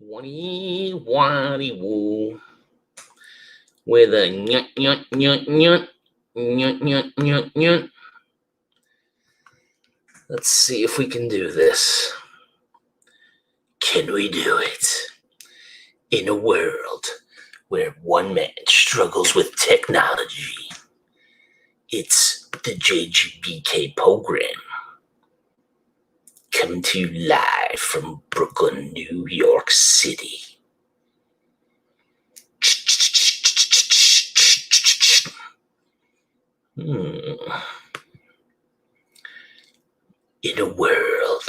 Woo with a nyut nyut nyut nyut nyut nyut nyut nyut. Let's see if we can do this. Can we do it? In a world where one man struggles with technology, it's the JGBK program. Coming to you live from Brooklyn, New York City. In a world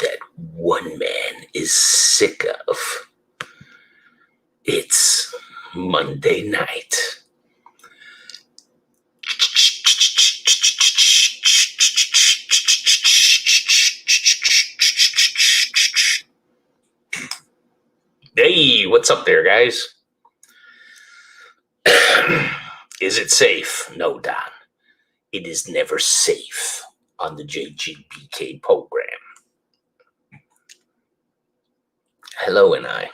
that one man is sick of, it's Monday night. Hey, what's up there, guys? Is it safe? No, Don. It is never safe on the JGBK program. Hello, and I.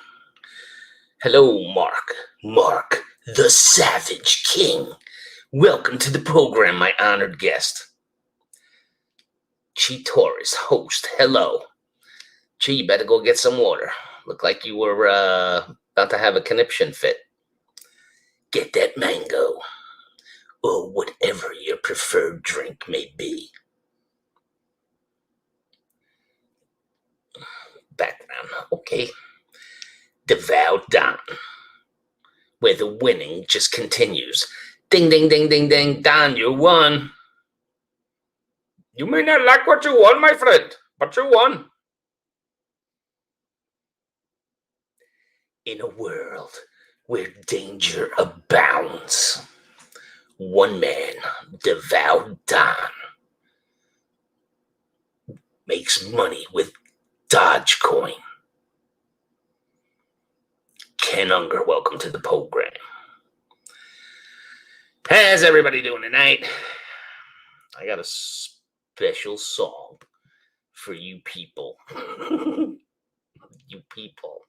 Hello, Mark. Mark, the Savage King. Welcome to the program, my honored guest. Chi Torres, host. Hello. Chi, you better go get some water. Look like you were about to have a conniption fit. Get that mango, or whatever your preferred drink may be. Background, okay. Devout Don, where the winning just continues. Ding, ding, ding, ding, ding. Don, you won. You may not like what you won, my friend, but you won. In a world where danger abounds, one man, Devout Don, makes money with Dogecoin. Ken Unger, welcome to the program. How's everybody doing tonight? I got a special song for you people. You people.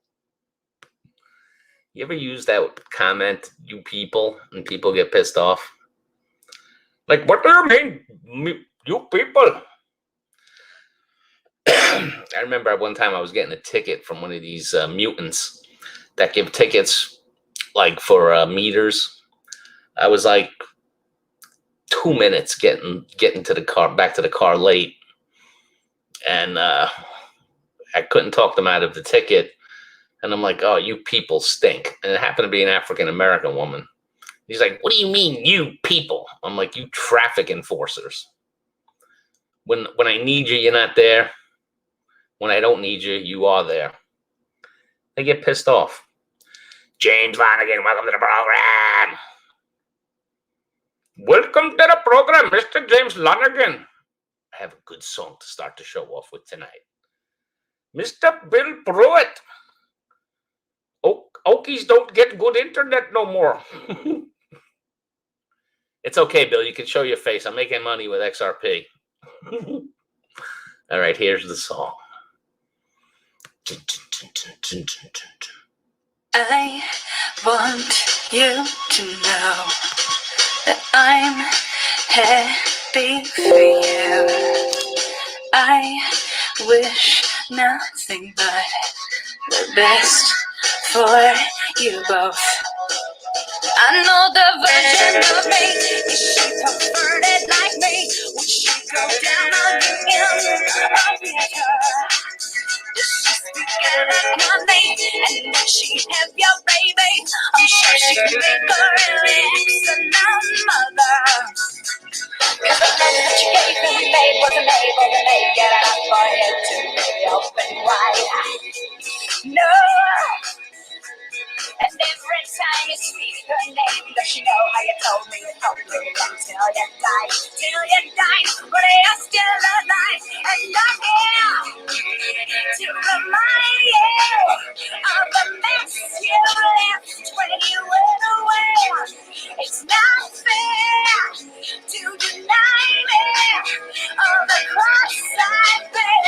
You ever use that comment, you people, and people get pissed off? Like, what do you mean, you people? I remember at one time I was getting a ticket from one of these mutants that give tickets like for meters. I was like 2 minutes getting to the car, back to the car late, and I couldn't talk them out of the ticket. And I'm like, oh, you people stink. And it happened to be an African-American woman. He's like, what do you mean, you people? I'm like, you traffic enforcers. When I need you, you're not there. When I don't need you, you are there. They get pissed off. James Lonergan, welcome to the program. Welcome to the program, Mr. James Lonergan. I have a good song to start the show off with tonight. Mr. Bill Pruitt. Okies don't get good internet no more. It's okay, Bill. You can show your face. I'm making money with XRP. All right, here's the song. I want you to know that I'm happy for you. I wish nothing but the best for you both. I know the version of me, is she perverted like me? Would she go down on you in a theater? Does she speak it like money? And would she have your baby? I'm sure she could make a really excellent mother. Cause the love that you gave me, babe, wasn't able to make it up for you to be open wide. No. And every time you speak her name, does she know how you told me to help you until you die? Till you die, but you're still alive. And I'm here to remind you of the mess you left when you went away. It's not fair to deny me all the cross I bear.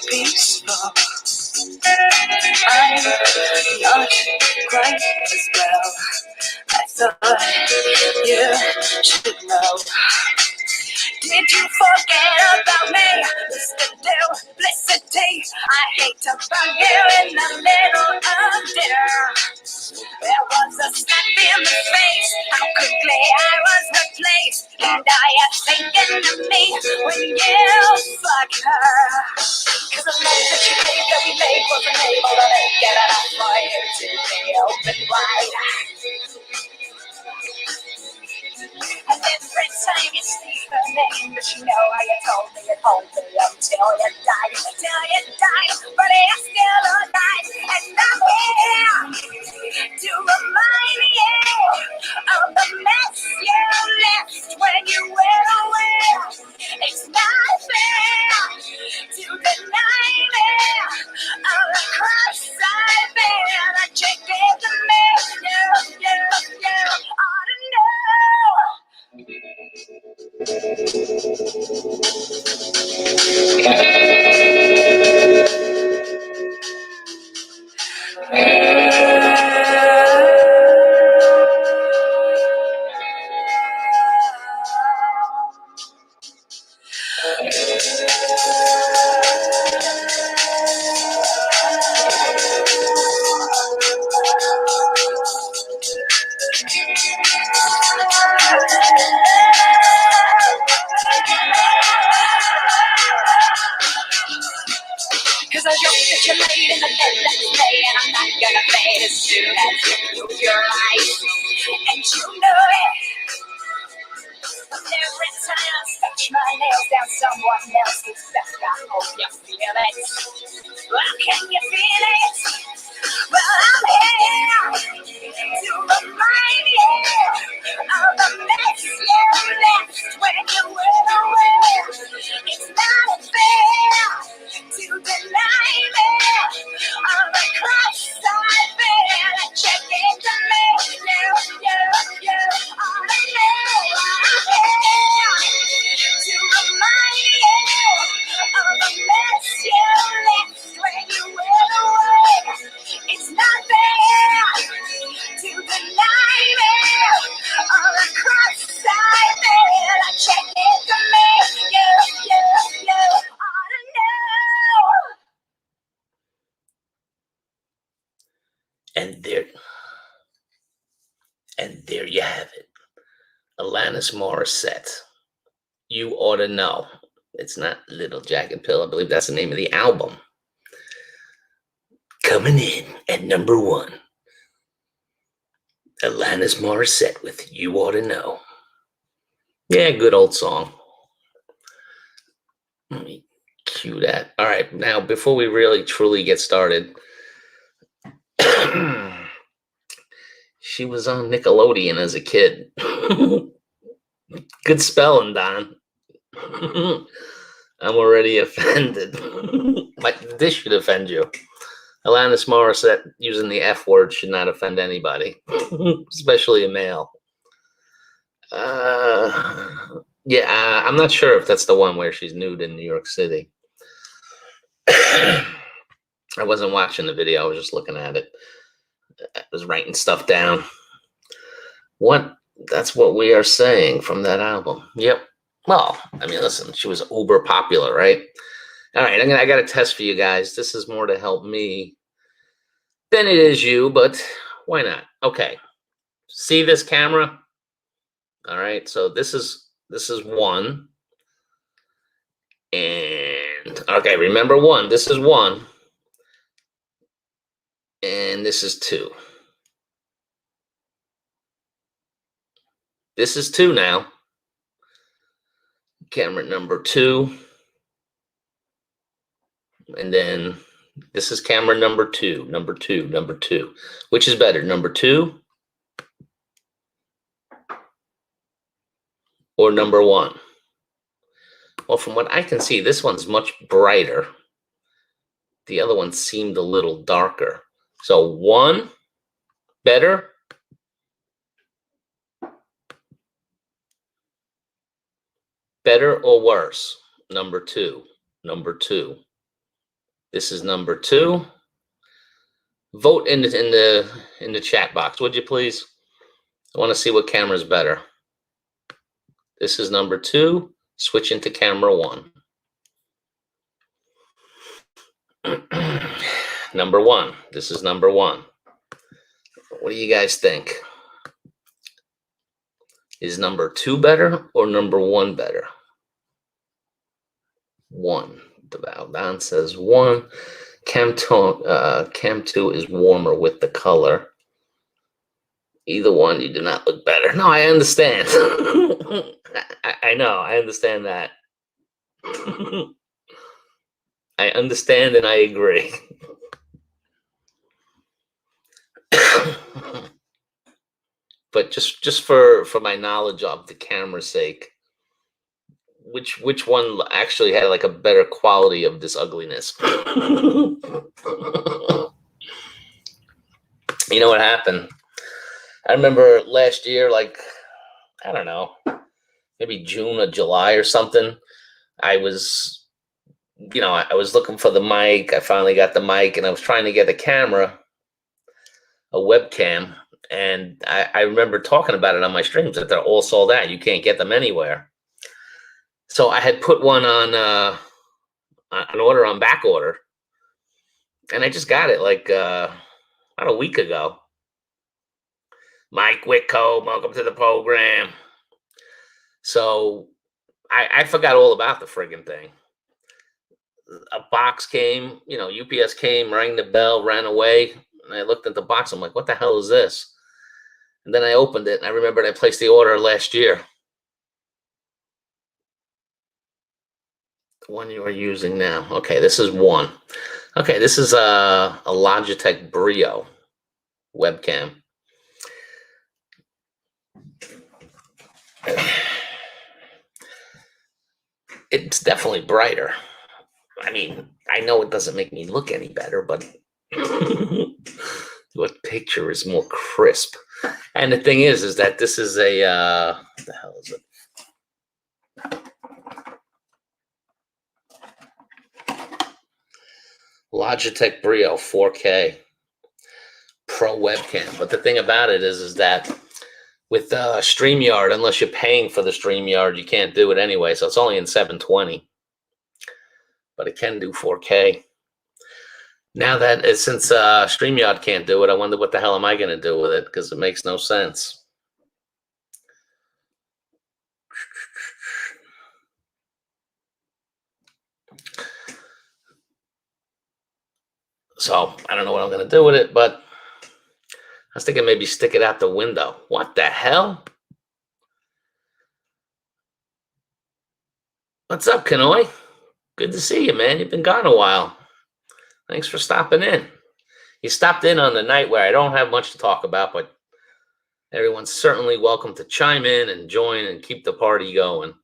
peaceful. I'm not quite as well. I thought you should know. Did you forget about me? Mr. Duplicity. I hate to bug you in the middle of dinner. There was a slap in the face. How quickly I was replaced. And I am thinking of me when you fuck her. Cause the love that you gave that we made wasn't able to make it enough for you to be open wide. And every time you speak her name, but you know how you told me you'd hold me until you died, but you're still alive, and I'm here to remind you of the mess you left when you went away. It's not fair to deny me all the cross I've been. I check it to me, you ought to know. Cause I joke that you're laid in the bed that's made, and I'm not gonna fade as soon as you lose your life. And you know it. Every time I touch my nails down someone else's back, I hope you feel it. Well, can you feel it? Well, I'm here to remind you of the mess you left when you went away. It's not fair to deny me all the cross I've been. Check it to me, you ought to know I'm here to remind you of the mess you left when you went away. It's not fair to deny me all the cross I've been. Check it to me, you ought to know. And there you have it. Alanis Morissette. You Ought to Know. It's not Little Jacket Pill. I believe that's the name of the album. Coming in at number 1. Alanis Morissette with You Ought to Know. Yeah, good old song. Let me cue that. All right, now before we really truly get started, she was on Nickelodeon as a kid. Good spelling, Don. I'm already offended. This should offend you. Alanis Morissette using the F word should not offend anybody, especially a male. Yeah, I'm not sure if that's the one where she's nude in New York City. I wasn't watching the video. I was just looking at it. I was writing stuff down. That's what we are saying from that album. Yep. Well, I mean, listen, she was uber popular, right? All right, I got a test for you guys. This is more to help me than it is you, but why not? Okay. See this camera? All right, so this is 1. And okay, remember 1. This is 1. And this is 2. This is 2 now. Camera number 2. And then this is camera number 2, number 2, number 2. Which is better, number 2 or number 1? Well, from what I can see, this one's much brighter. The other one seemed a little darker. So 1 better. Better or worse? Number 2, number 2. This is number 2. Vote in the chat box, would you please? I want to see what camera is better. This is number 2. Switch into camera 1. Number 1. This is number 1. What do you guys think? Is number 2 better or number 1 better? 1. The Valdon says 1. Cam 2 is warmer with the color. Either one, you do not look better. No, I understand. I know. I understand that. I understand and I agree. But just for my knowledge of the camera's sake, which one actually had like a better quality of this ugliness? You know what happened? I remember last year, like, I don't know, maybe June or July or something. I was looking for the mic. I finally got the mic, and I was trying to get a camera, a webcam. And I remember talking about it on my streams that they're all sold out. You can't get them anywhere. So I had put one on an order on back order, and I just got it like about a week ago. Mike Whitcomb, welcome to the program. So I forgot all about the friggin' thing. A box came, UPS came, rang the bell, ran away. And I looked at the box. I'm like, what the hell is this? And then I opened it, and I remembered I placed the order last year. The one you are using now. Okay, this is 1. Okay, this is a Logitech Brio webcam. It's definitely brighter. I mean, I know it doesn't make me look any better, but what picture is more crisp? And the thing is that this is a what the hell is it? Logitech Brio 4K Pro webcam. But the thing about it is that with StreamYard, unless you're paying for the StreamYard, you can't do it anyway. So it's only in 720, but it can do 4K. Now that since StreamYard can't do it, I wonder what the hell am I going to do with it, because it makes no sense. So I don't know what I'm going to do with it, but I was thinking maybe stick it out the window. What the hell? What's up, Kanoi? Good to see you, man. You've been gone a while. Thanks for stopping in. You stopped in on the night where I don't have much to talk about, but everyone's certainly welcome to chime in and join and keep the party going.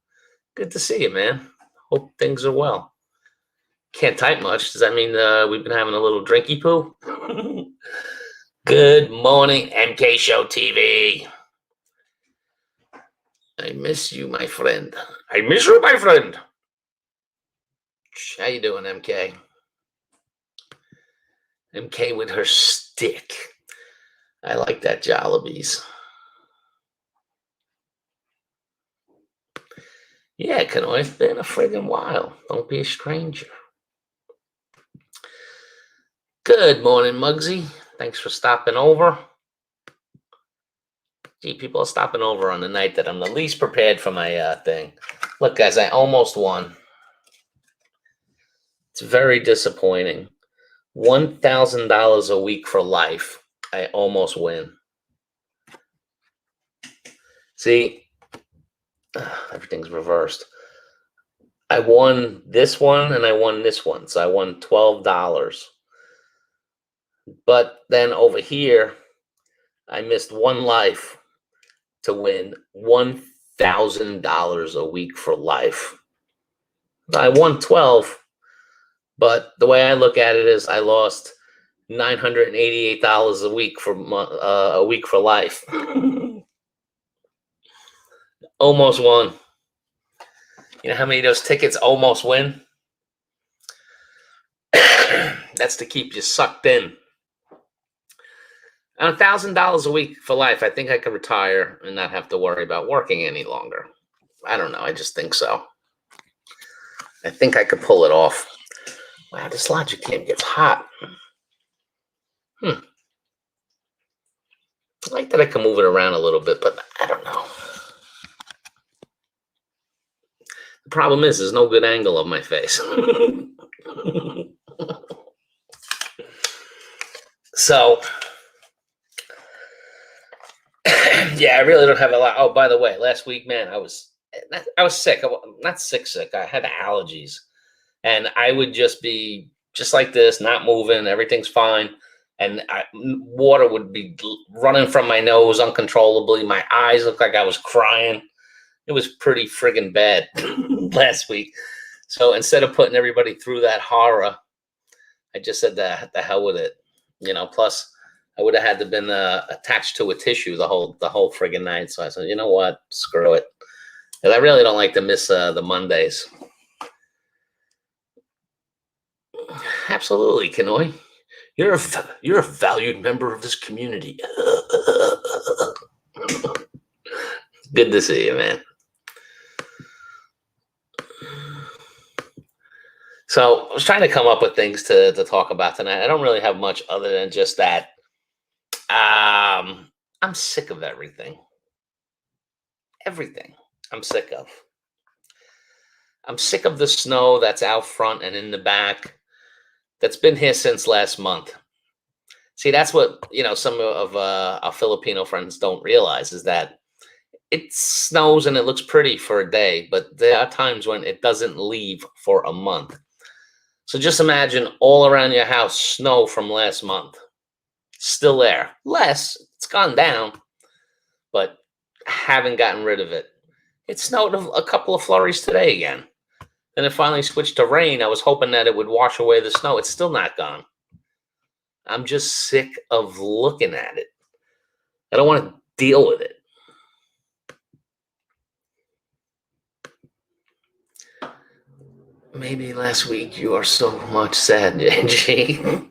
Good to see you, man. Hope things are well. Can't type much. Does that mean we've been having a little drinky poo? Good morning, MK Show TV. I miss you, my friend. I miss you, my friend. How you doing, MK? MK with her stick. I like that, Jollibees. Yeah, Kanoi, it's been a friggin' while. Don't be a stranger. Good morning, Muggsy. Thanks for stopping over. Gee, people are stopping over on the night that I'm the least prepared for my thing. Look, guys, I almost won. It's very disappointing. $1,000 a week for life. I almost win. See, everything's reversed. I won this one and I won this one. So I won $12. But then over here, I missed one life to win $1,000 a week for life. I won 12, but the way I look at it is I lost $988 a week for life. Almost won. You know how many of those tickets almost win? That's to keep you sucked in. On $1,000 a week for life, I think I could retire and not have to worry about working any longer. I don't know. I just think so. I think I could pull it off. Wow, this Logic Cam gets hot. I like that I can move it around a little bit, but I don't know. The problem is there's no good angle of my face. So, yeah, I really don't have a lot. Oh, by the way, last week, man, I was sick. Not sick. I had allergies. And I would just be just like this, not moving. Everything's fine. And water would be running from my nose uncontrollably. My eyes looked like I was crying. It was pretty friggin' bad last week. So instead of putting everybody through that horror, I just said the hell with it. You know, plus I would have had to been attached to a tissue the whole friggin' night. So I said, you know what? Screw it. And I really don't like to miss the Mondays. Absolutely, Kanoy. You're a valued member of this community. Good to see you, man. So I was trying to come up with things to talk about tonight. I don't really have much other than just that. I'm sick of everything. Everything I'm sick of. I'm sick of the snow that's out front and in the back. That's been here since last month. See, that's what, some of our Filipino friends don't realize is that it snows and it looks pretty for a day, but there are times when it doesn't leave for a month. So just imagine all around your house snow from last month. Still there. Less. It's gone down, but haven't gotten rid of it. It snowed a couple of flurries today again. Then it finally switched to rain. I was hoping that it would wash away the snow. It's still not gone. I'm just sick of looking at it. I don't want to deal with it. Maybe last week you are so much sad, JG.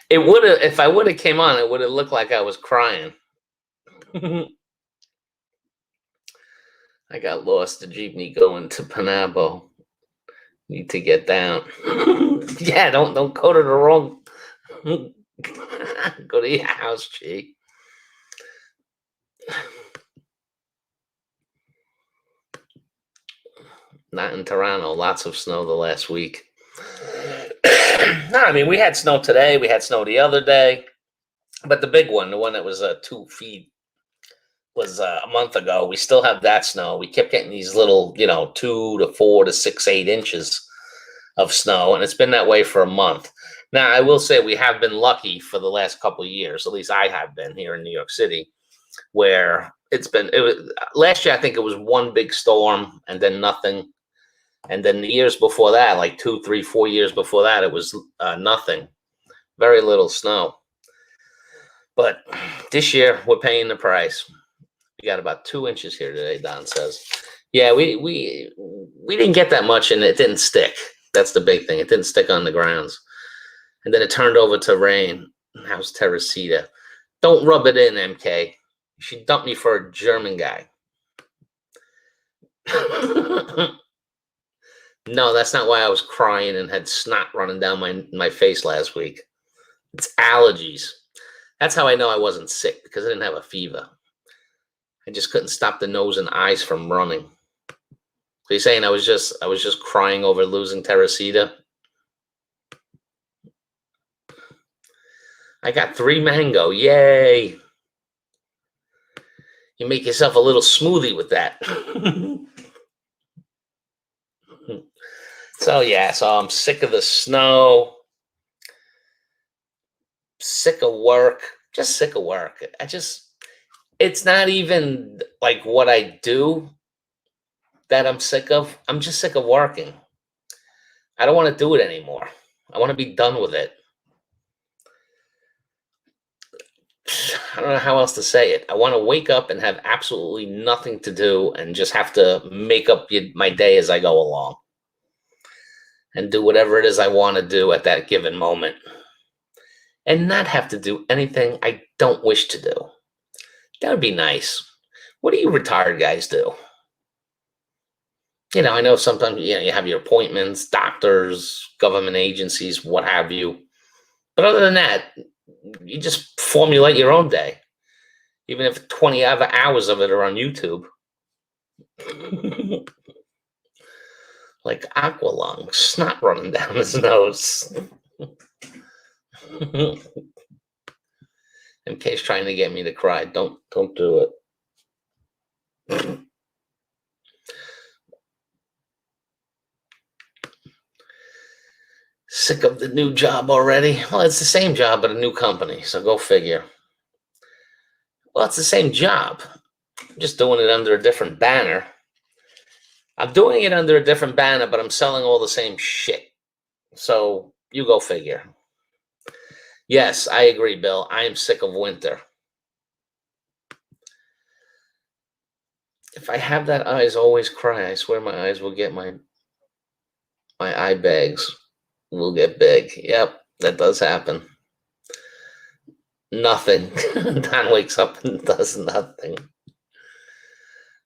It would have, if I would have came on, it would have looked like I was crying. I got lost. The jeepney going to Panabo. Need to get down. Yeah, don't go to the wrong. Go to your house, G. Not in Toronto. Lots of snow the last week. No, I mean, we had snow today. We had snow the other day. But the big one, the one that was 2 feet, was a month ago. We still have that snow. We kept getting these little, 2 to 4 to 6, 8 inches of snow. And it's been that way for a month. Now, I will say we have been lucky for the last couple of years. At least I have been here in New York City, where last year, I think it was one big storm and then nothing. And then the years before that, like 2, 3, 4 years before that, it was nothing. Very little snow. But this year, we're paying the price. We got about 2 inches here today, Don says. Yeah, we didn't get that much, and it didn't stick. That's the big thing. It didn't stick on the grounds. And then it turned over to rain. How's Teresita? Don't rub it in, MK. She dumped me for a German guy. No, that's not why I was crying and had snot running down my face last week. It's allergies. That's how I know I wasn't sick, because I didn't have a fever. I just couldn't stop the nose and eyes from running. So you're saying I was just crying over losing Teresita? I got 3 mango. Yay. You make yourself a little smoothie with that. So I'm sick of the snow. Sick of work. Just sick of work. It's not even like what I do that I'm sick of. I'm just sick of working. I don't want to do it anymore. I want to be done with it. I don't know how else to say it. I want to wake up and have absolutely nothing to do and just have to make up my day as I go along. and do whatever it is I want to do at that given moment and not have to do anything I don't wish to do. That would be nice. What do you retired guys do? I know sometimes you have your appointments, doctors, government agencies, what have you. But other than that, you just formulate your own day, even if 20 hours of it are on YouTube. Like Aqualung, snot running down his nose. MK's trying to get me to cry. Don't do it. Sick of the new job already? Well, it's the same job at a new company, so go figure. Well, it's the same job. I'm just doing it under a different banner. I'm doing it under a different banner, but I'm selling all the same shit. So you go figure. Yes, I agree, Bill. I am sick of winter. If I have that eyes always cry, I swear my eyes will get my eye bags will get big. Yep, that does happen. Nothing. Don wakes up and does nothing.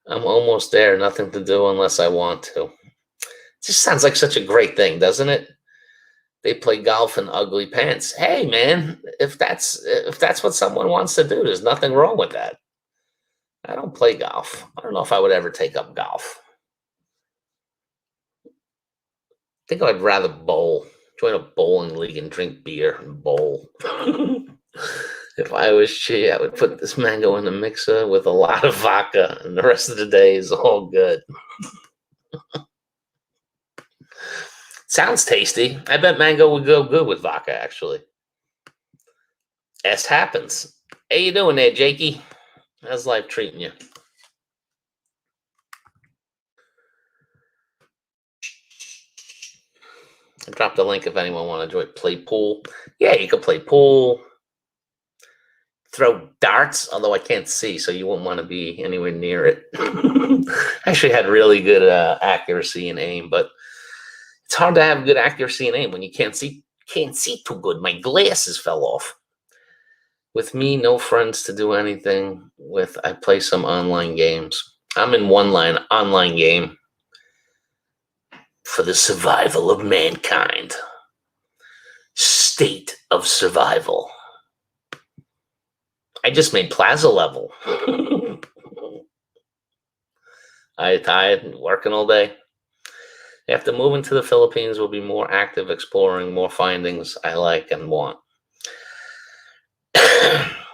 I'm almost there. Nothing to do unless I want to. It just sounds like such a great thing, doesn't it? They play golf in ugly pants. Hey, man, if that's what someone wants to do, there's nothing wrong with that. I don't play golf. I don't know if I would ever take up golf. I think I'd rather bowl. Join a bowling league and drink beer and bowl. If I was she, I would put this mango in the mixer with a lot of vodka, and the rest of the day is all good. Sounds tasty. I bet mango would go good with vodka, actually. As happens. How you doing there, Jakey? How's life treating you? I dropped a link if anyone want to play pool. Yeah, you could play pool. Throw darts, although I can't see, so you wouldn't want to be anywhere near it. Actually had really good accuracy and aim, but it's hard to have good accuracy and aim when you can't see too good. My glasses fell off. With me, no friends to do anything with. I play some online games. I'm in one online game for the survival of mankind. State of survival. I just made Plaza level. I tired, working all day. After moving to the Philippines, we'll be more active, exploring more findings I like and want.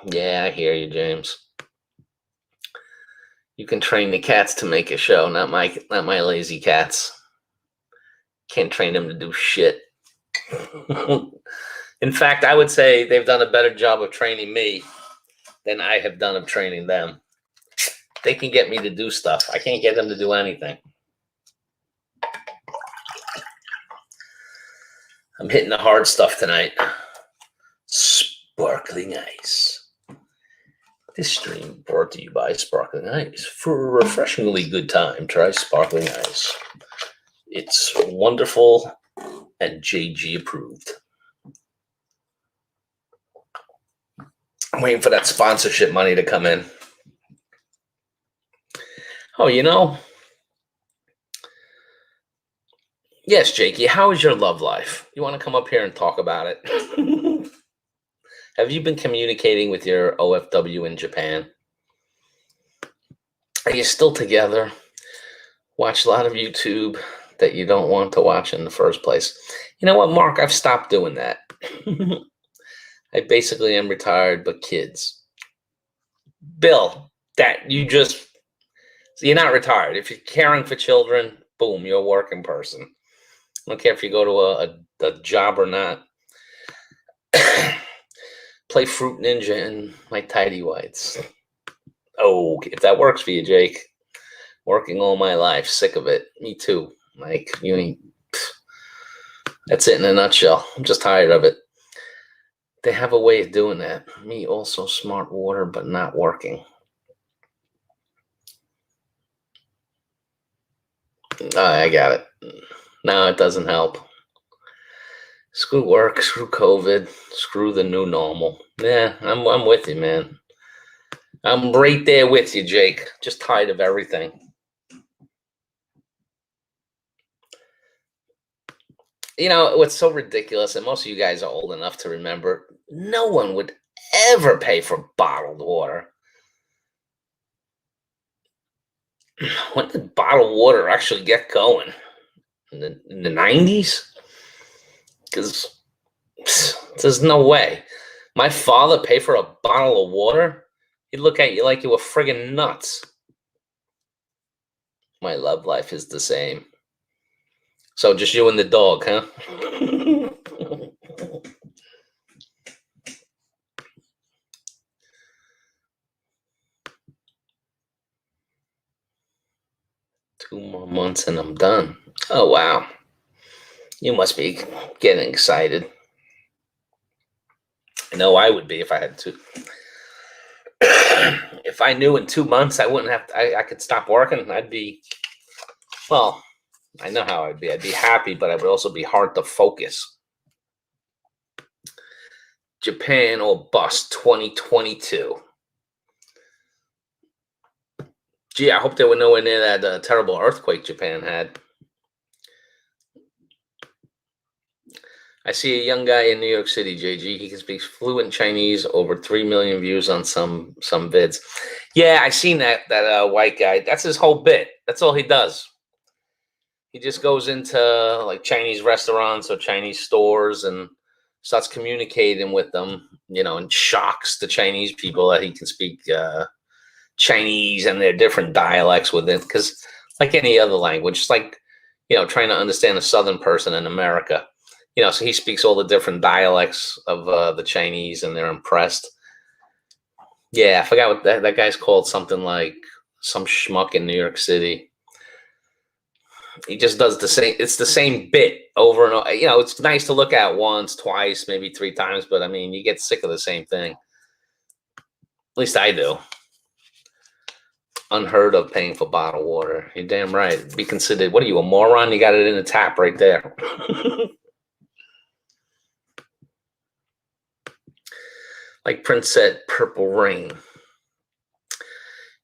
Yeah, I hear you, James. You can train the cats to make a show, not my lazy cats. Can't train them to do shit. In fact, I would say they've done a better job of training me than I have done of training them. They can get me to do stuff. I can't get them to do anything. I'm hitting the hard stuff tonight. Sparkling ice. This stream brought to you by Sparkling Ice. For a refreshingly good time, try Sparkling Ice. It's wonderful and JG approved. I'm waiting for that sponsorship money to come in. Oh, yes, Jakey, how is your love life? You want to come up here and talk about it? Have you been communicating with your OFW in Japan? Are you still together? Watch a lot of YouTube that you don't want to watch in the first place. You know what, Mark? I've stopped doing that. I basically am retired, but kids. Bill, you're not retired. If you're caring for children, boom, you're a working person. I don't care if you go to a job or not. Play Fruit Ninja and my tidy whites. Oh, if that works for you, Jake. Working all my life, sick of it. Me too. Like, that's it in a nutshell. I'm just tired of it. They have a way of doing that. Me also smart water, but not working. I got it. No, it doesn't help. Screw work, screw COVID, screw the new normal. Yeah, I'm with you, man. I'm right there with you, Jake. Just tired of everything. You know, what's so ridiculous, and most of you guys are old enough to remember, no one would ever pay for bottled water. When did bottled water actually get going? In the 90s? Because there's no way. My father paid for a bottle of water? He'd look at you like you were friggin' nuts. My love life is the same. So just you and the dog, huh? 2 more months and I'm done. Oh, wow. You must be getting excited. I know I would be if I had to. If I knew in 2 months I wouldn't have to, I could stop working, I'd be, well, I know how I'd be. I'd be happy, but I would also be hard to focus. Japan or bust 2022. Gee, I hope they were nowhere near that terrible earthquake Japan had. I see a young guy in New York City, JG. He can speak fluent Chinese, over 3 million views on some vids. Yeah, I seen that white guy. That's his whole bit. That's all he does. He just goes into like Chinese restaurants or Chinese stores and starts communicating with them, you know, and shocks the Chinese people that he can speak Chinese and their different dialects with it. Because like any other language, it's like, you know, trying to understand a Southern person in America. You know, so he speaks all the different dialects of the Chinese, and they're impressed. Yeah, I forgot what that guy's called. Something like some schmuck in New York City. He just does the same. It's the same bit over and over. You know, it's nice to look at once, twice, maybe 3 times, but I mean, you get sick of the same thing. At least I do. Unheard of paying for bottled water. You're damn right. Be considered. What are you, a moron? You got it in the tap right there. Like Prince said, purple rain.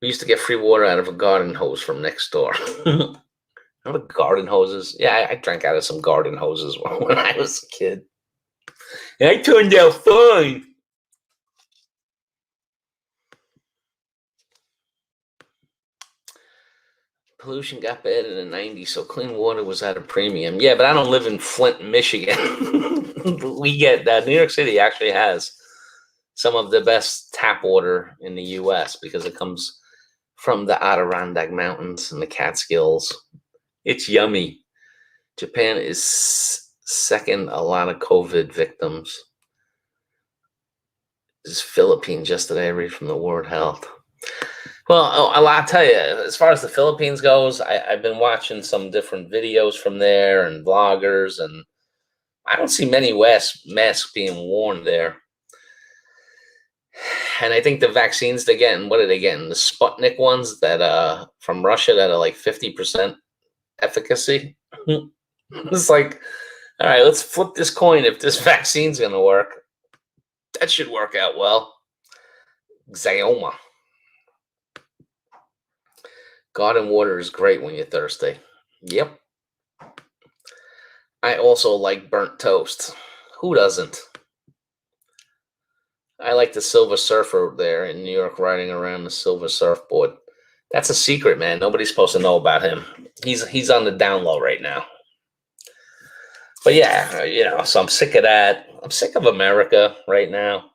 We used to get free water out of a garden hose from next door. Remember garden hoses? Yeah, I drank out of some garden hoses when I was a kid. And I turned out fine. Pollution got bad in the 90s, so clean water was at a premium. Yeah, but I don't live in Flint, Michigan. We get that. New York City actually has some of the best tap water in the U.S. because it comes from the Adirondack Mountains and the Catskills. It's yummy. Japan is second a lot of COVID victims. This is Philippines yesterday. I read from the World Health. Well, I'll tell you, as far as the Philippines goes, I've been watching some different videos from there and vloggers, and I don't see many masks being worn there. And I think the vaccines they're getting, what are they getting? The Sputnik ones that from Russia that are like 50% efficacy. It's like, all right, let's flip this coin. If this vaccine's gonna work, that should work out well. Xioma. Garden water is great when you're thirsty. Yep. I also like burnt toast. Who doesn't? I like the Silver Surfer there in New York riding around the Silver Surfboard. That's a secret, man. Nobody's supposed to know about him. He's on the down low right now. But yeah, you know, so I'm sick of that. I'm sick of America right now.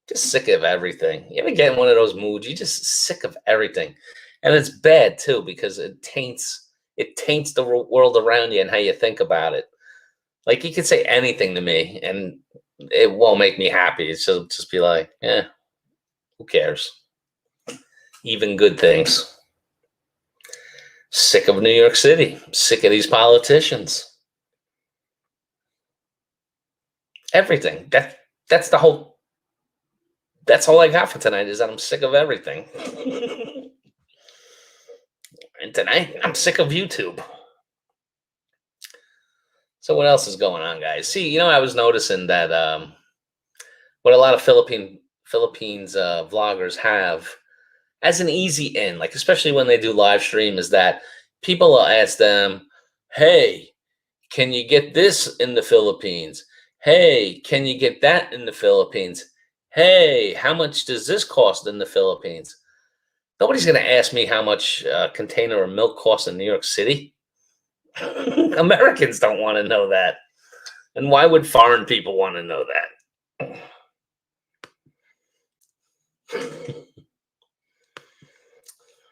Just sick of everything. You ever get in one of those moods? You're just sick of everything. And it's bad too, because it taints the world around you and how you think about it. Like you could say anything to me and it won't make me happy. It's just be like, who cares? Even good things. Sick of New York City. Sick of these politicians. Everything. That's all I got for tonight, is that I'm sick of everything. And tonight, I'm sick of YouTube. So what else is going on, guys? See, I was noticing that what a lot of Philippines vloggers have as an easy in, like especially when they do live stream, is that people will ask them, "Hey, can you get this in the Philippines? Hey, can you get that in the Philippines? Hey, how much does this cost in the Philippines?" Nobody's going to ask me how much a container of milk costs in New York City. Americans don't want to know that. And why would foreign people want to know that?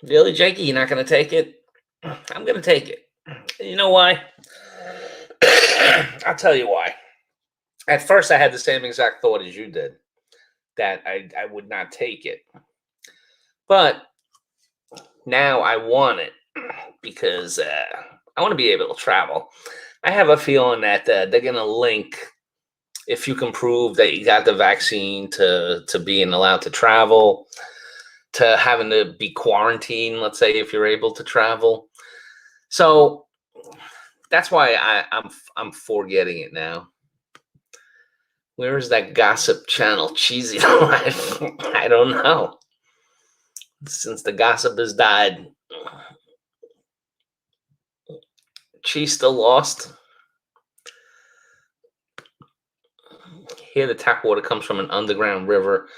Really, Jakey, you're not going to take it? I'm going to take it. You know why? I'll tell you why. At first, I had the same exact thought as you did, that I would not take it. But now I want it because I want to be able to travel. I have a feeling that they're going to link, if you can prove that you got the vaccine, to being allowed to travel, to having to be quarantined, let's say, if you're able to travel. So that's why I'm for getting it now. Where is that gossip channel, Cheesy Life? I don't know. Since the gossip has died, Cheese still lost. Here, the tap water comes from an underground river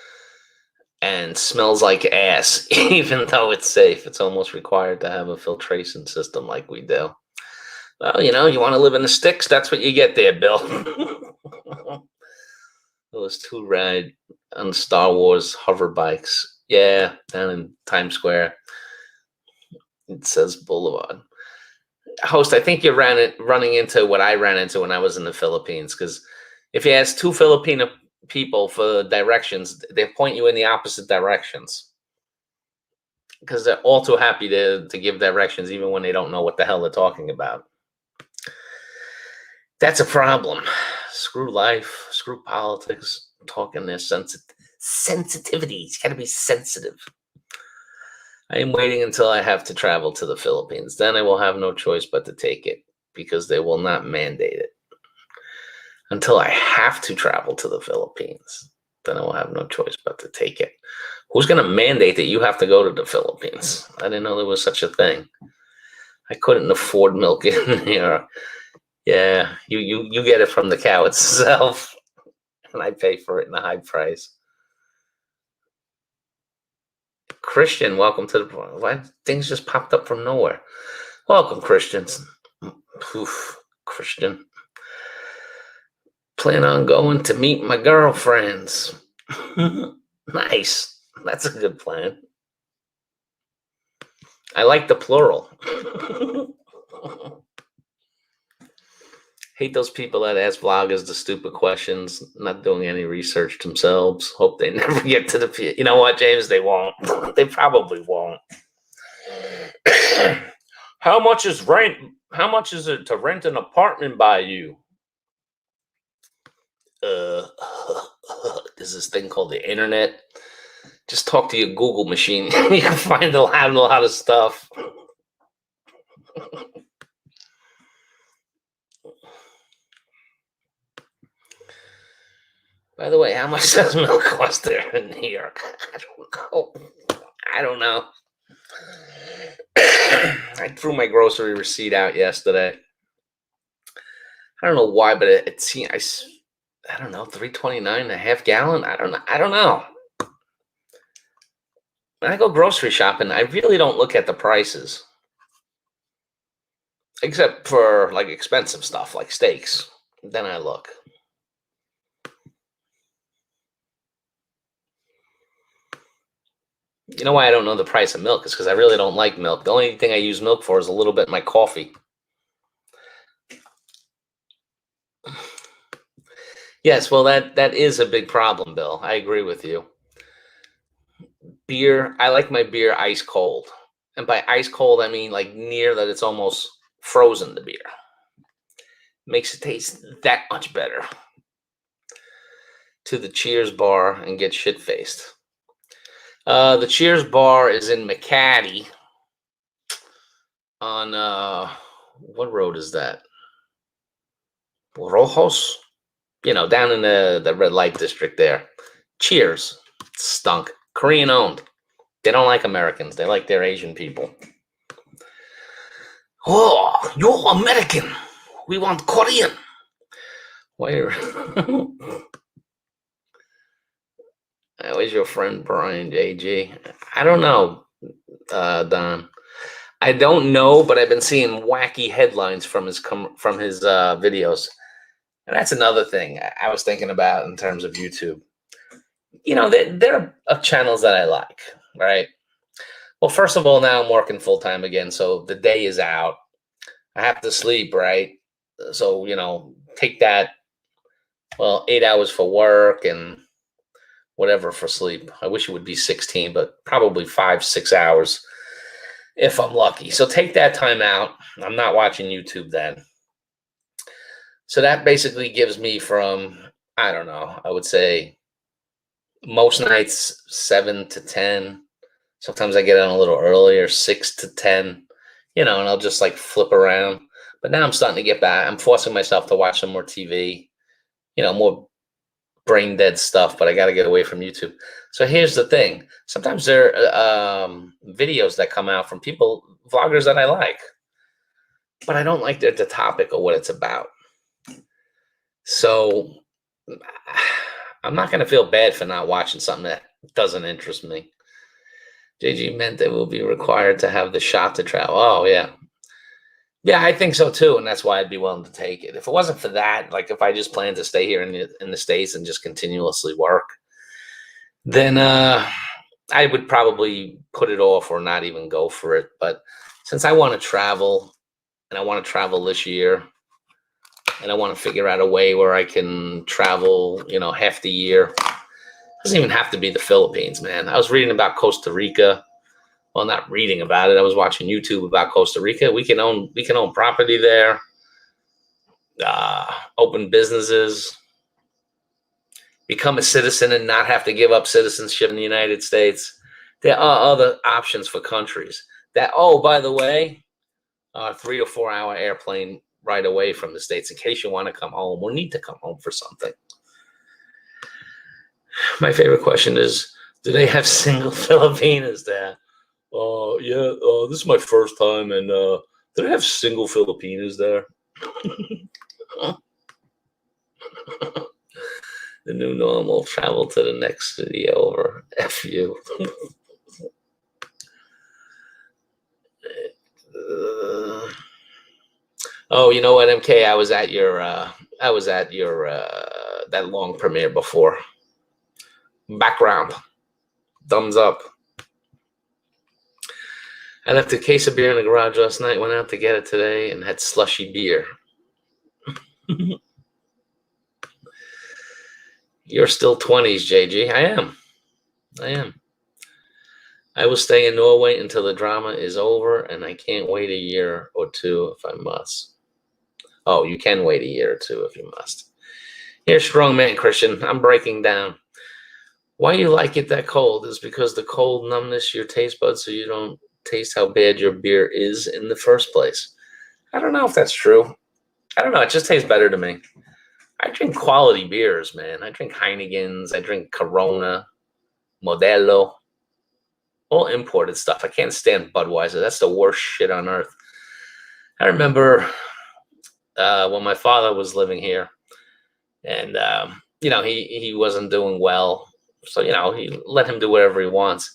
and smells like ass. Even though it's safe, it's almost required to have a filtration system like we do. Well, you want to live in the sticks, that's what you get there, Bill. Those two ride on Star Wars hover bikes. Yeah, down in Times Square. It says Boulevard. Host, I think you're running into what I ran into when I was in the Philippines. Because if you ask two Filipino people for directions, they point you in the opposite directions. Because they're all too happy to give directions, even when they don't know what the hell they're talking about. That's a problem. Screw life, screw politics, talking their sensitivity. It's got to be sensitive. I am waiting until I have to travel to the Philippines. Then I will have no choice but to take it, because they will not mandate it. Until I have to travel to the Philippines, then I will have no choice but to take it. Who's going to mandate that you have to go to the Philippines? I didn't know there was such a thing. I couldn't afford milk in here. Yeah, you get it from the cow itself, and I pay for it in a high price. Christian, welcome to the... Why things just popped up from nowhere? Welcome, Christians. Oof, Christian. Plan on going to meet my girlfriends. Nice. That's a good plan. I like the plural. Hate those people that ask vloggers the stupid questions, not doing any research themselves. Hope they never get to the... You know what, James? They won't. They probably won't. How much is rent? How much is it to rent an apartment by you? There's this thing called the internet. Just talk to your Google machine. You can find a lot of stuff. By the way, how much does milk cost there in New York? I don't know. I threw my grocery receipt out yesterday. I don't know why, but it seemed, I don't know, $3.29 a half gallon. I don't know. When I go grocery shopping, I really don't look at the prices, except for like expensive stuff like steaks. Then I look. You know why I don't know the price of milk? Is because I really don't like milk. The only thing I use milk for is a little bit in my coffee. Yes, well, that is a big problem, Bill. I agree with you. Beer, I like my beer ice cold. And by ice cold, I mean like near that it's almost frozen, the beer. Makes it taste that much better. To the Cheers bar and get shit-faced. The Cheers bar is in McCaddy on, what road is that? Rojos, down in the red light district there. Cheers. Stunk. Korean owned. They don't like Americans. They like their Asian people. Oh, you're American. We want Korean. Where? Where's your friend Brian JG? I don't know, Don. I don't know, but I've been seeing wacky headlines from his videos, and that's another thing I was thinking about in terms of YouTube. There are channels that I like, right? Well, first of all, now I'm working full time again, so the day is out. I have to sleep, right? So take that. Well, 8 hours for work and whatever for sleep. I wish it would be 16, but probably 5-6 hours if I'm lucky. So take that time out. I'm not watching YouTube then. So that basically gives me from, I don't know, I would say most nights 7 to 10. Sometimes I get on a little earlier, 6 to 10, and I'll just like flip around. But now I'm starting to get back. I'm forcing myself to watch some more TV, more brain dead stuff, but I got to get away from YouTube. So here's the thing. Sometimes there are videos that come out from vloggers that I like, but I don't like the topic or what it's about. So I'm not going to feel bad for not watching something that doesn't interest me. JG meant they will be required to have the shot to travel. Oh, yeah. Yeah, I think so too, and that's why I'd be willing to take it. If it wasn't for that, like if I just planned to stay here in the States and just continuously work, then I would probably put it off or not even go for it. But since I want to travel, and I want to travel this year, and I want to figure out a way where I can travel, half the year. It doesn't even have to be the Philippines, man. I was reading about Costa Rica. Well, not reading about it. I was watching YouTube about Costa Rica. We can own property there, open businesses, become a citizen and not have to give up citizenship in the United States. There are other options for countries that, oh, by the way, 3 or 4 hour airplane right away from the States in case you want to come home or need to come home for something. My favorite question is, do they have single Filipinas there? Yeah, this is my first time, and do they have single Filipinas there? The new normal, travel to the next city over. F you. Oh, you know what, MK? I was at your that long premiere before. Background. Thumbs up. I left a case of beer in the garage last night, went out to get it today, and had slushy beer. You're still 20s, JG. I am. I will stay in Norway until the drama is over, and I can't wait a year or two if I must. Oh, you can wait a year or two if you must. You're a strong man, Christian. I'm breaking down. Why you like it that cold is because the cold numbness your taste buds so you don't taste how bad your beer is in the first place. I don't know if that's true. I don't know. It just tastes better to me. I drink quality beers, man. I drink Heinekens. I drink Corona, Modelo, all imported stuff. I can't stand Budweiser. That's the worst shit on earth. I remember when my father was living here, and he wasn't doing well, so he let him do whatever he wants.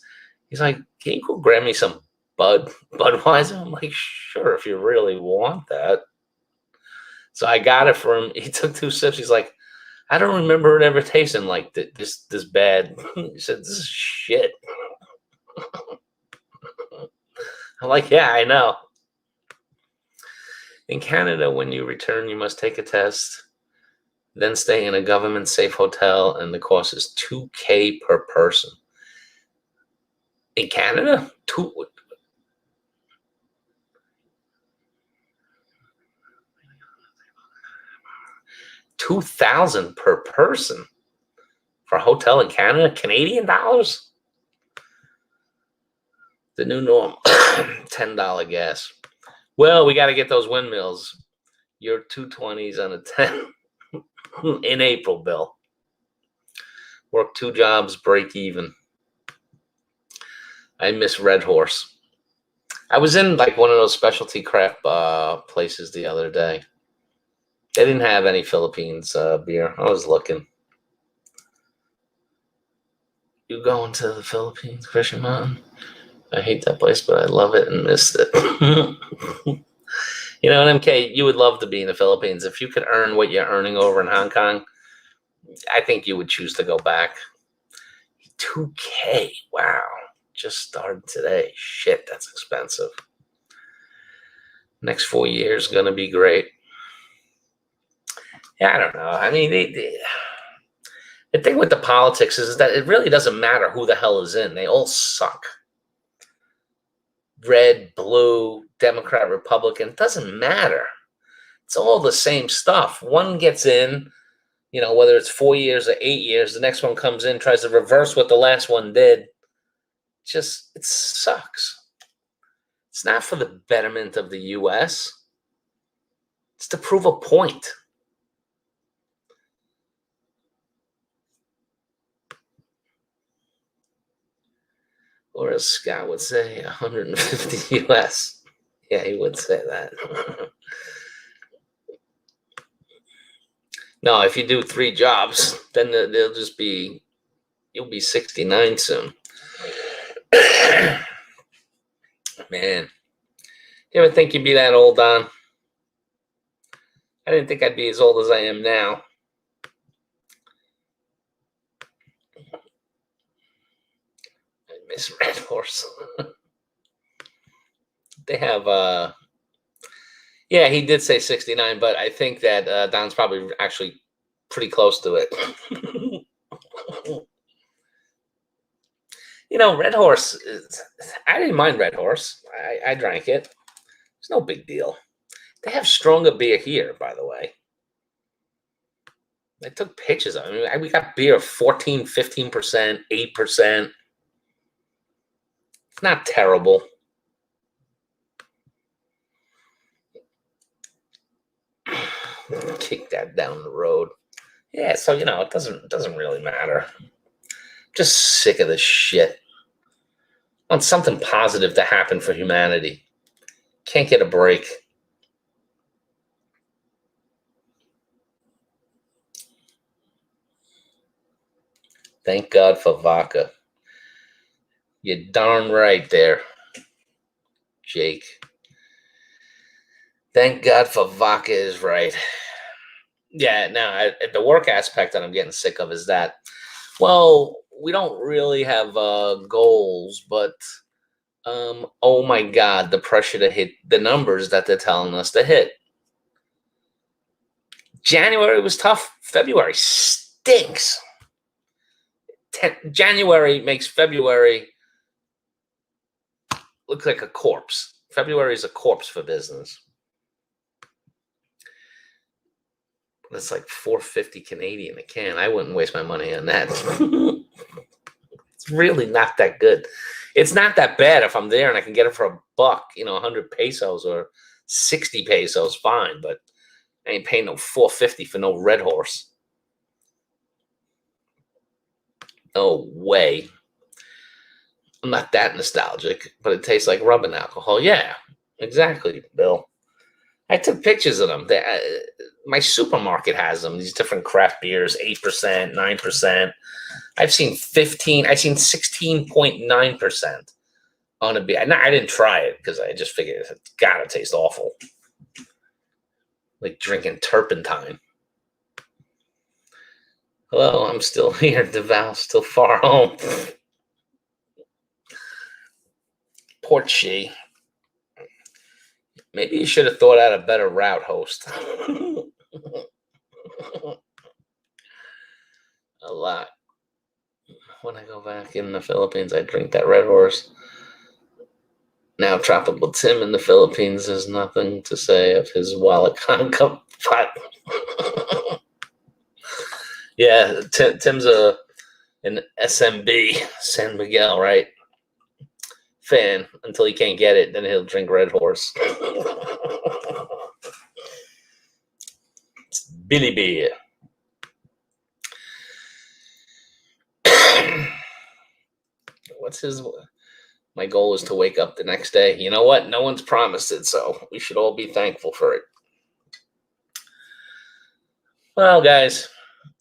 He's like, "Can you go grab me some Budweiser?" I'm like, "Sure, if you really want that." So I got it for him. He took 2 sips. He's like, "I don't remember it ever tasting like this bad." He said, "This is shit." I'm like, "Yeah, I know." In Canada, when you return, you must take a test, then stay in a government-safe hotel, and the cost is $2,000 per person. In Canada, $2,000 per person for a hotel in Canada, Canadian dollars. The new norm, $10 gas. Well, we got to get those windmills. You're 220s on a 10 in April, Bill. Work 2 jobs, break even. I miss Red Horse. I was in like one of those specialty craft places the other day. They didn't have any Philippines beer. I was looking. You going to the Philippines, Christian Mountain? I hate that place, but I love it and missed it. You know, MK, you would love to be in the Philippines. If you could earn what you're earning over in Hong Kong, I think you would choose to go back. 2K, wow. Just started today. Shit, that's expensive. Next 4 years going to be great. Yeah, I don't know. I mean, the thing with the politics is that it really doesn't matter who the hell is in. They all suck. Red, blue, Democrat, Republican, it doesn't matter. It's all the same stuff. One gets in, you know, whether it's 4 years or 8 years, the next one comes in, tries to reverse what the last one did. It sucks. It's not for the betterment of the U.S. It's to prove a point. Or as Scott would say, 150 U.S. Yeah, he would say that. No, if you do 3 jobs, then you'll be 69 soon. Man, you ever think you'd be that old, Don? I didn't think I'd be as old as I am now. I miss Red Horse. They have, yeah, he did say 69, but I think that Don's probably actually pretty close to it. You know, Red Horse, I didn't mind Red Horse. I drank it. It's no big deal. They have stronger beer here, by the way. I took pictures of it. I mean, we got beer 14, 15%, 8%. It's not terrible. Kick that down the road. Yeah, so, you know, it doesn't really matter. I'm just sick of this shit. I want something positive to happen for humanity. Can't get a break. Thank God for vodka. You're darn right there, Jake. Thank God for vodka is right. Yeah, now the work aspect that I'm getting sick of is that, well, we don't really have goals, but oh my God, the pressure to hit the numbers that they're telling us to hit. January was tough. February stinks. January makes February look like a corpse. February is a corpse for business. It's like $4.50 Canadian a can. I wouldn't waste my money on that. It's really not that good. It's not that bad if I'm there and I can get it for $1, 100 pesos or 60 pesos, fine. But I ain't paying no $4.50 for no Red Horse. No way. I'm not that nostalgic, but it tastes like rubbing alcohol. Yeah, exactly, Bill. I took pictures of them. My supermarket has them. These different craft beers, 8%, 9%. I've seen 15. I've seen 16.9% on a beer. I didn't try it because I just figured it's gotta taste awful, like drinking turpentine. Hello, I'm still here. DeVal's still far home. Port She. Maybe you should have thought out a better route, host. A lot. When I go back in the Philippines, I drink that Red Horse. Now, Tropical Tim in the Philippines has nothing to say of his Walacan Cup pot. Yeah, Tim's an SMB, San Miguel, right? Fan until he can't get it, then he'll drink Red Horse. Billy Beer. What's his? My goal is to wake up the next day. You know what? No one's promised it, so we should all be thankful for it. Well, guys,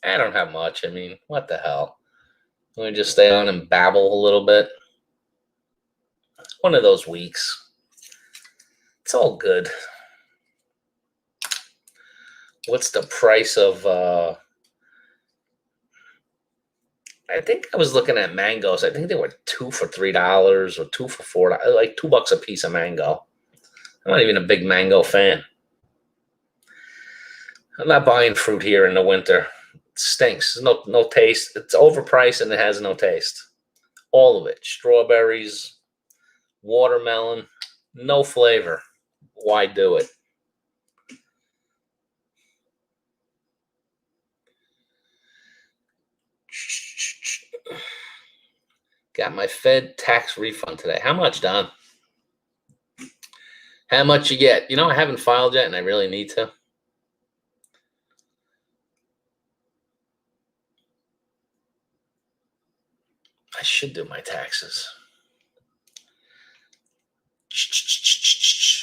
I don't have much. I mean, what the hell? Let me just stay on and babble a little bit. One of those weeks. It's all good. What's the price of I think I was looking at mangoes. I think they were 2 for $3 or 2 for $4, like $2 a piece of mango. I'm not even a big mango fan. I'm not buying fruit here in the winter. It stinks. No taste. It's overpriced and it has no taste. All of it. Strawberries, watermelon, no flavor. Why do it? Got my Fed tax refund today. How much, Don? How much you get? You know, I haven't filed yet and I really need to. I should do my taxes.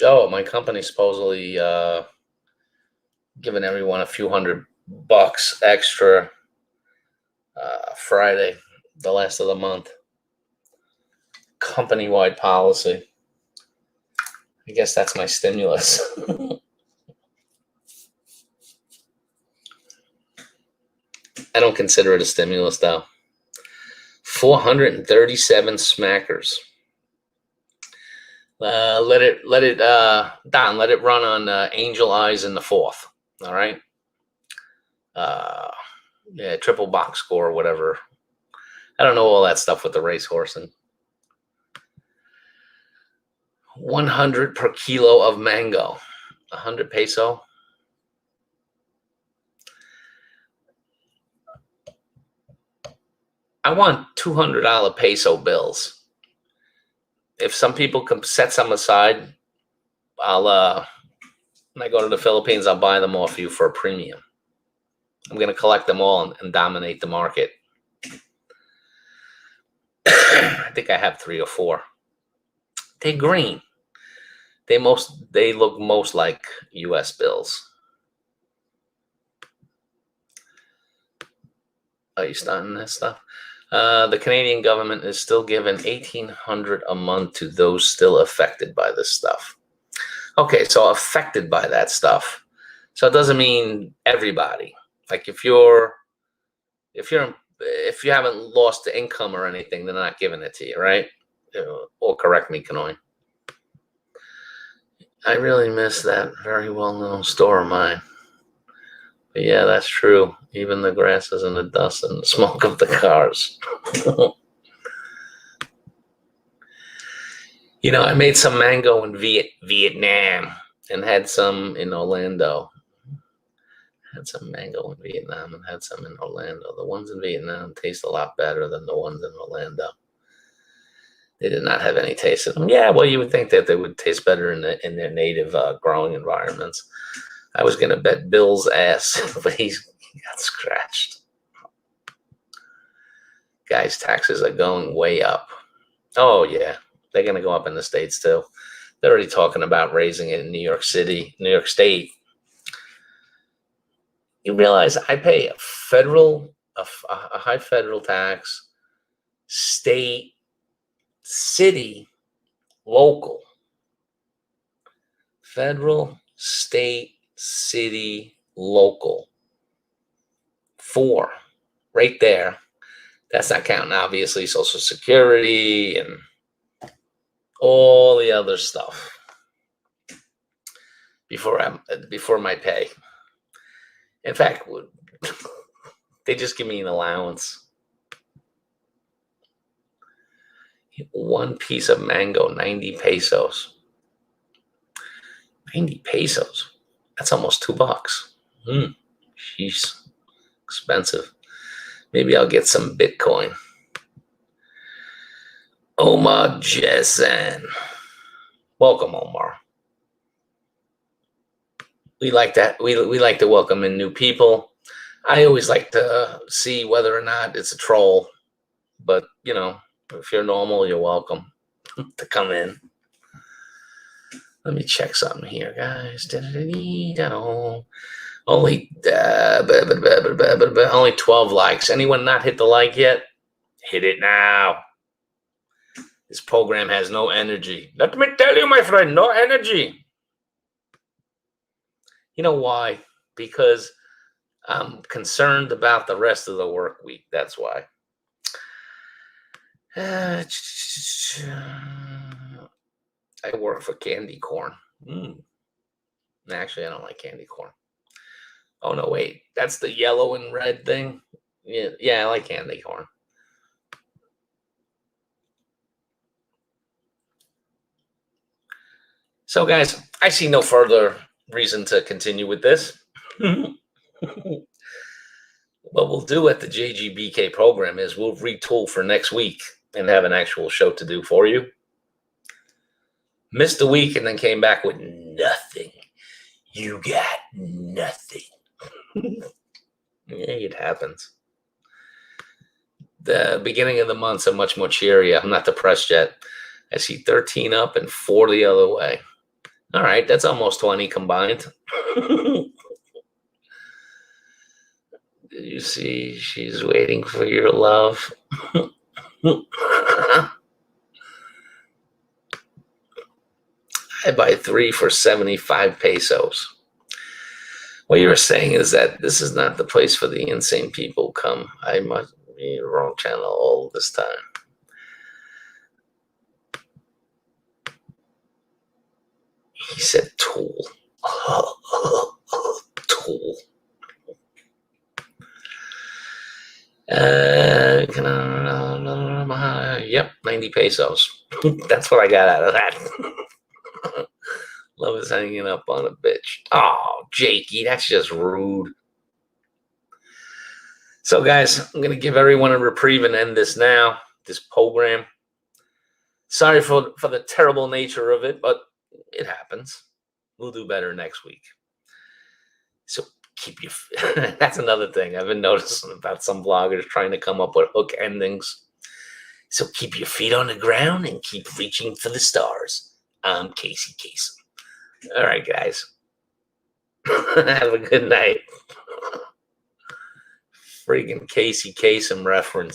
Oh, my company supposedly giving everyone a few $100 extra Friday, the last of the month. Company-wide policy. I guess that's my stimulus. I don't consider it a stimulus, though. 437 smackers. Let it, Don, let it run on Angel Eyes in the fourth. All right. Yeah, triple box score or whatever. I don't know all that stuff with the racehorsing. 100 per kilo of mango. 100 peso. I want $200 peso bills. If some people can set some aside, I'll when I go to the Philippines, I'll buy them off you for a premium. I'm going to collect them all and dominate the market. I think I have 3 or 4. They're green. They look most like U.S. bills. Are you starting this stuff? The Canadian government is still giving $1,800 a month to those still affected by this stuff. Okay, so affected by that stuff. So it doesn't mean everybody. Like if you haven't lost the income or anything, they're not giving it to you, right? Or correct me, Kanoy. I really miss that very well-known store of mine. But yeah, that's true. Even the grasses and the dust and the smoke of the cars. You know, I made some mango in Vietnam and had some in Orlando. Had some mango in Vietnam and had some in Orlando. The ones in Vietnam taste a lot better than the ones in Orlando. They did not have any taste in them. Yeah, well, you would think that they would taste better in their native growing environments. I was going to bet Bill's ass, but he got scratched. Guys, taxes are going way up. Oh, yeah. They're going to go up in the States, too. They're already talking about raising it in New York City, New York State. You realize I pay a high federal tax, state, city, local. Federal, state, city, local. 4 right there. That's not counting, obviously, Social Security and all the other stuff before my pay. In fact, they just give me an allowance. 1 piece of mango, 90 pesos. 90 pesos. That's almost $2. Jeez, expensive. Maybe I'll get some Bitcoin. Omar Jessen. Welcome, Omar. we like that. We like to welcome in new people. I always like to see whether or not it's a troll, but if you're normal, you're welcome to come in. Let me check something here, guys. Only 12 likes. Anyone not hit the like yet? Hit it now. This program has no energy. Let me tell you, my friend, no energy. You know why? Because I'm concerned about the rest of the work week. That's why. I work for candy corn. Actually, I don't like candy corn. Oh, no, wait. That's the yellow and red thing? Yeah, I like candy corn. So, guys, I see no further reason to continue with this. What we'll do at the JGBK program is we'll retool for next week and have an actual show to do for you. Missed a week and then came back with nothing. You got nothing. Yeah, it happens. The beginning of the months are much more cheery. I'm not depressed yet. I see 13 up and 4 the other way. All right, that's almost 20 combined. Did you see she's waiting for your love? I buy 3 for 75 pesos. What you're saying is that this is not the place for the insane people come. I must be the wrong channel all this time. He said tool. Tool. Yep, 90 pesos. That's what I got out of that. Love is hanging up on a bitch. Oh, Jakey, that's just rude. So, guys, I'm going to give everyone a reprieve and end this now, this program. Sorry for the terrible nature of it, but it happens. We'll do better next week. So keep your... That's another thing I've been noticing about some bloggers trying to come up with hook endings. So keep your feet on the ground and keep reaching for the stars. I'm Casey Kasem. All right, guys. Have a good night. Friggin' Casey Kasem reference.